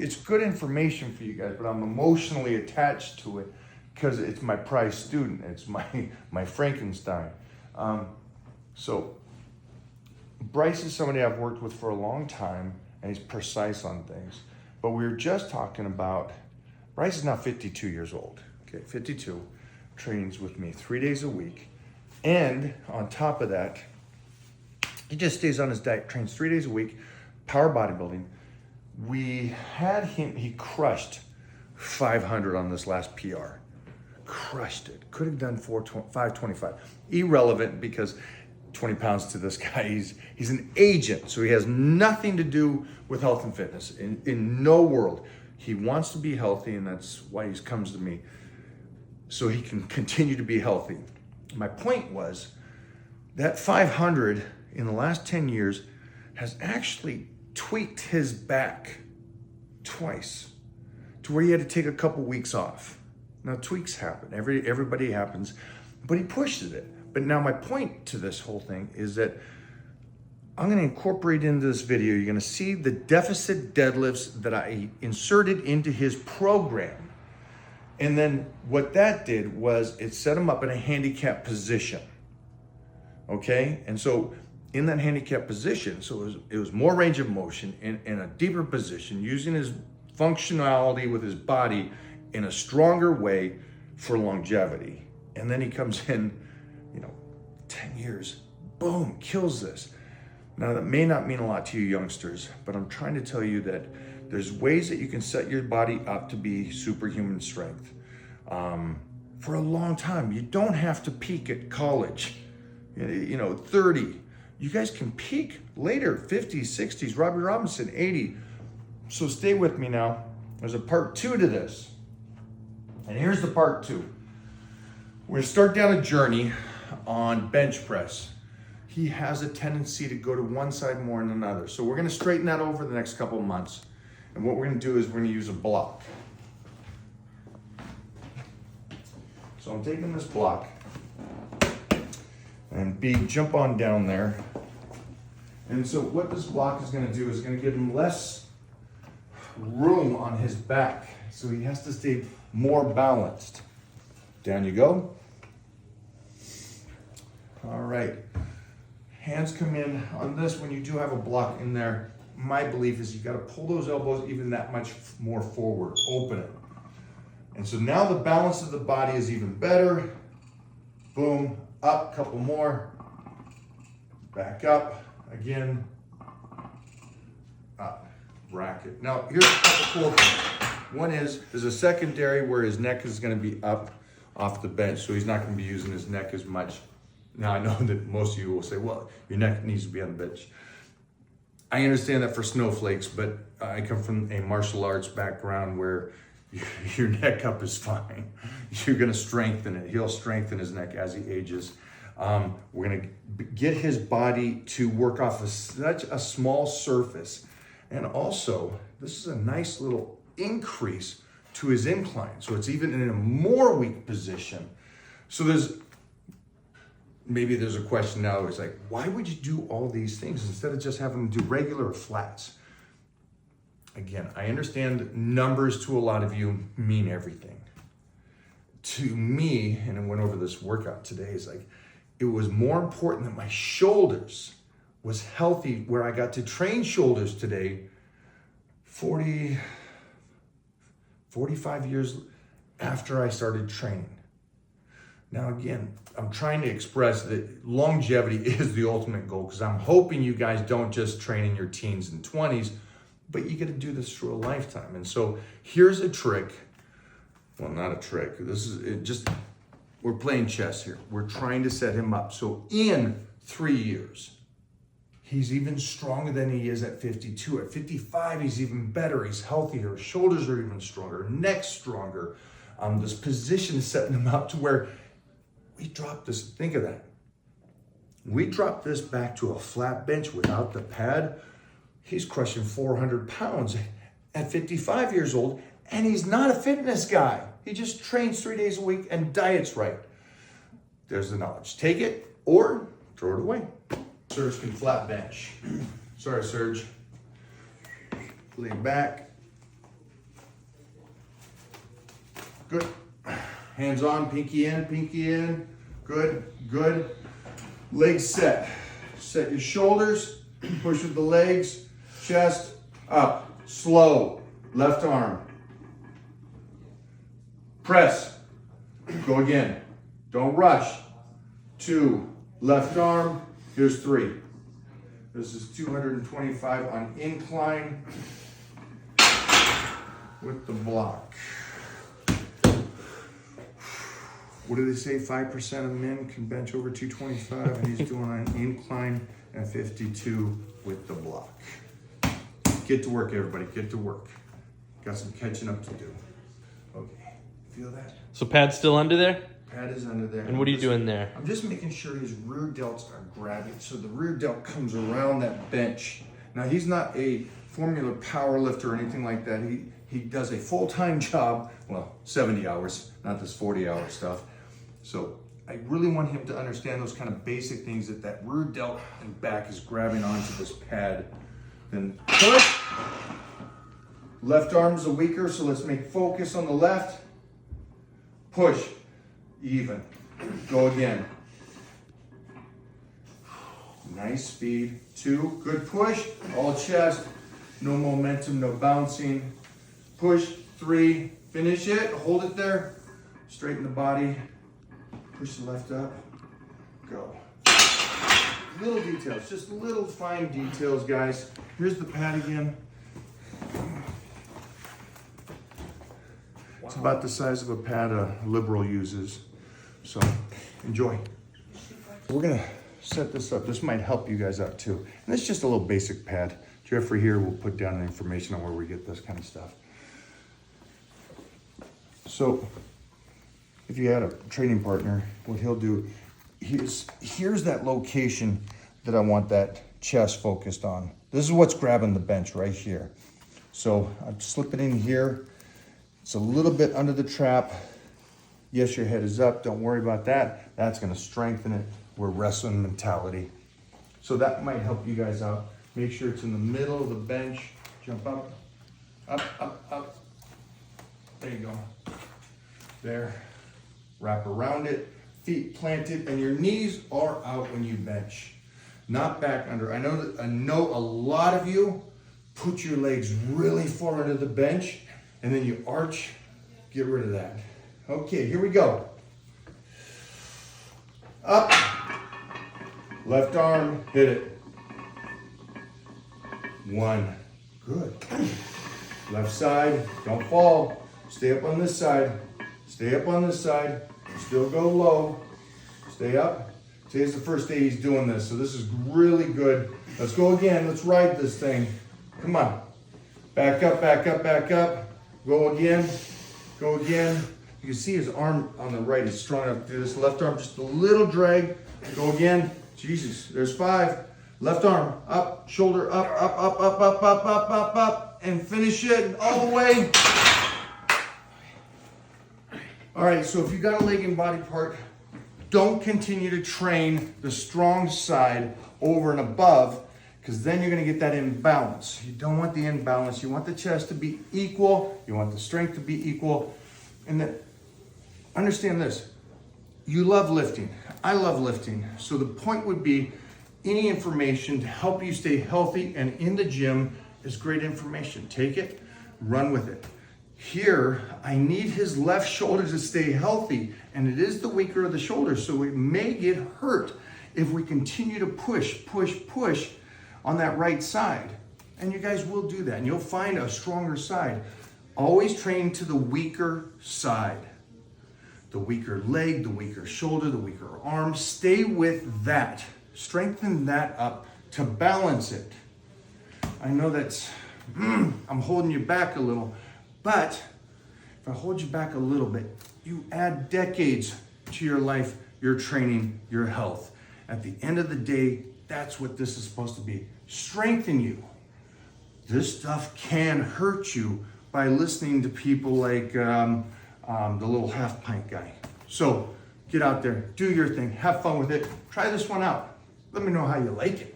it's good information for you guys, but I'm emotionally attached to it because it's my prized student. It's my Frankenstein. So Bryce is somebody I've worked with for a long time, and he's precise on things. But we were just talking about, Bryce is now 52 years old. Okay, 52, trains with me 3 days a week. And on top of that, he just stays on his diet, trains 3 days a week, power bodybuilding. We had him, he crushed 500 on this last PR. Crushed it. Could have done 525. Irrelevant because 20 pounds to this guy, he's an agent. So he has nothing to do with health and fitness in no world. He wants to be healthy, and that's why he comes to me, so he can continue to be healthy. My point was that 500 in the last 10 years has actually tweaked his back twice to where he had to take a couple weeks off. Now tweaks happen, everybody happens, but he pushes it. But now my point to this whole thing is that I'm gonna incorporate into this video, you're gonna see the deficit deadlifts that I inserted into his program. And then what that did was it set him up in a handicap position, okay? And so in that handicap position, so it was more range of motion in a deeper position, using his functionality with his body in a stronger way for longevity. And then he comes in, 10 years, boom, kills this. Now that may not mean a lot to you youngsters, but I'm trying to tell you that there's ways that you can set your body up to be superhuman strength for a long time. You don't have to peak at college, 30. You guys can peak later, 50s, 60s, Robbie Robinson, 80. So stay with me now. There's a part 2 to this. And here's the part 2. We're gonna start down a journey on bench press. He has a tendency to go to one side more than another. So we're gonna straighten that over the next couple of months. And what we're gonna do is we're gonna use a block. So I'm taking this block, and B, jump on down there. And so what this block is gonna do is gonna give him less room on his back. So he has to stay more balanced. Down you go. All right. Hands come in on this. When you do have a block in there, my belief is you got to pull those elbows even that much more forward, open it. And so now the balance of the body is even better. Boom, up, couple more. Back up, again, up, rack it. Now here's a couple cool things. One is, there's a secondary where his neck is going to be up off the bench, so he's not going to be using his neck as much. Now I know that most of you will say, well, your neck needs to be on the bench. I understand that for snowflakes, but I come from a martial arts background where your neck up is fine. You're gonna strengthen it. He'll strengthen his neck as he ages. We're gonna get his body to work off of such a small surface. And also, this is a nice little increase to his incline. So it's even in a more weak position. So maybe there's a question now, it's like, why would you do all these things instead of just having him do regular or flats? Again, I understand numbers to a lot of you mean everything. To me, and I went over this workout today, is like, it was more important that my shoulders was healthy, where I got to train shoulders today, 45 years after I started training. Now again, I'm trying to express that longevity is the ultimate goal, because I'm hoping you guys don't just train in your teens and 20s, but you get to do this through a lifetime. And so here's a trick. Well, not a trick. This is it. Just, we're playing chess here. We're trying to set him up. So in 3 years, he's even stronger than he is at 52. At 55, he's even better. He's healthier. Shoulders are even stronger. Neck stronger. This position is setting him up to where we drop this. Think of that. We drop this back to a flat bench without the pad. He's crushing 400 pounds at 55 years old, and he's not a fitness guy. He just trains 3 days a week and diets right. There's the knowledge. Take it or throw it away. Serge can flat bench. Sorry, Serge. Lean back. Good. Hands on, pinky in, pinky in. Good, good. Legs set. Set your shoulders, push with the legs, chest up, slow, left arm. Press, go again. Don't rush. 2, left arm, here's 3. This is 225 on incline with the block. What do they say? 5% of men can bench over 225, and he's doing an incline at 52 with the block. Get to work, everybody. Get to work. Got some catching up to do. Okay, feel that? So pad's still under there? Pad is under there. And what are you doing there? I'm just making sure his rear delts are grabbing, so the rear delt comes around that bench. Now, he's not a formula power lifter or anything like that. He does a full-time job, well, 70 hours, not this 40-hour stuff. So I really want him to understand those kind of basic things, that rear delt and back is grabbing onto this pad. Then push. Left arm's the weaker, so let's make focus on the left. Push. Even. Go again. Nice speed. 2. Good push. All chest. No momentum, no bouncing. Push. 3. Finish it. Hold it there. Straighten the body. Push the left up. Go. Little details. Just little fine details, guys. Here's the pad again. It's about the size of a pad a liberal uses. So enjoy. We're gonna set this up. This might help you guys out too. And it's just a little basic pad. Jeffrey here will put down information on where we get this kind of stuff. So if you had a training partner, what he'll do, here's that location that I want that chest focused on. This is what's grabbing the bench right here. So I'm slipping in here. It's a little bit under the trap. Yes, your head is up. Don't worry about that. That's going to strengthen it. We're wrestling mentality. So that might help you guys out. Make sure it's in the middle of the bench. Jump up, up, up, up. There you go. There. Wrap around it. Feet planted, and your knees are out when you bench. Not back under. I know a lot of you put your legs really far into the bench, and then you arch. Get rid of that. Okay, here we go. Up. Left arm, hit it. 1. Good. Left side, don't fall. Stay up on this side. Stay up on this side. Still go low. Stay up. Today's the first day he's doing this, so this is really good. Let's go again. Let's ride this thing. Come on. Back up, back up, back up. Go again. Go again. You can see his arm on the right is strong enough to do this. Left arm, just a little drag. Go again. Jesus, there's 5. Left arm, up, shoulder, up, up, up, up, up, up, up, up, up, and finish it all the way. All right, so if you got a leg and body part, don't continue to train the strong side over and above, because then you're gonna get that imbalance. You don't want the imbalance. You want the chest to be equal. You want the strength to be equal. And then understand this, you love lifting. I love lifting. So the point would be, any information to help you stay healthy and in the gym is great information. Take it, run with it. Here, I need his left shoulder to stay healthy, and it is the weaker of the shoulder, so it may get hurt if we continue to push, push, push on that right side. And you guys will do that, and you'll find a stronger side. Always train to the weaker side. The weaker leg, the weaker shoulder, the weaker arm. Stay with that. Strengthen that up to balance it. I know that's, I'm holding you back a little, but if I hold you back a little bit, you add decades to your life, your training, your health. At the end of the day, that's what this is supposed to be. Strengthen you. This stuff can hurt you by listening to people like the little half pint guy. So get out there, do your thing, have fun with it. Try this one out. Let me know how you like it.